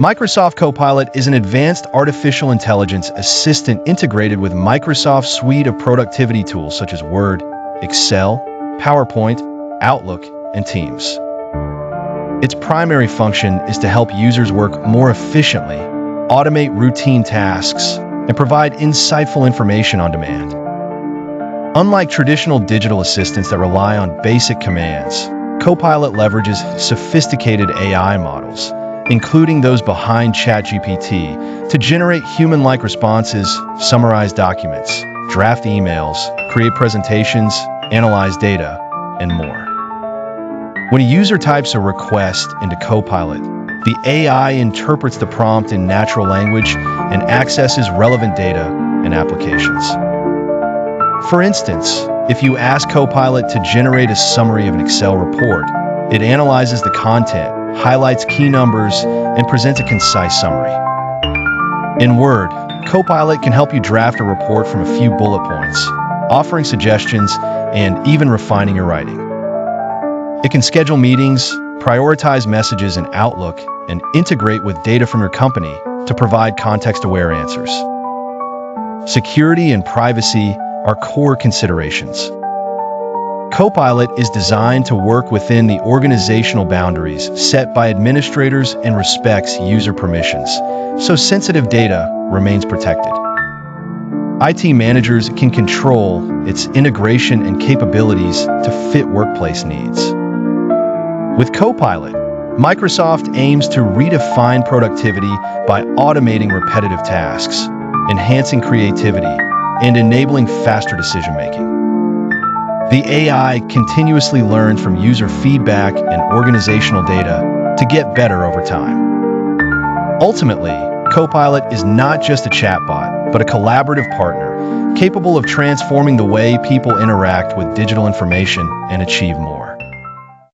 Microsoft Copilot is an advanced artificial intelligence assistant integrated with Microsoft's suite of productivity tools such as Word, Excel, PowerPoint, Outlook, and Teams. Its primary function is to help users work more efficiently, automate routine tasks, and provide insightful information on demand. Unlike traditional digital assistants that rely on basic commands, Copilot leverages sophisticated AI models, including those behind ChatGPT, to generate human-like responses, summarize documents, draft emails, create presentations, analyze data, and more. When a user types a request into Copilot, the AI interprets the prompt in natural language and accesses relevant data and applications. For instance, if you ask Copilot to generate a summary of an Excel report, it analyzes the content, highlights key numbers, and presents a concise summary. In Word, Copilot can help you draft a report from a few bullet points, offering suggestions and even refining your writing. It can schedule meetings, prioritize messages in Outlook, and integrate with data from your company to provide context-aware answers. Security and privacy are core considerations. Copilot is designed to work within the organizational boundaries set by administrators and respects user permissions, so sensitive data remains protected. IT managers can control its integration and capabilities to fit workplace needs. With Copilot, Microsoft aims to redefine productivity by automating repetitive tasks, enhancing creativity, and enabling faster decision-making. The AI continuously learns from user feedback and organizational data to get better over time. Ultimately, Copilot is not just a chatbot, but a collaborative partner capable of transforming the way people interact with digital information and achieve more.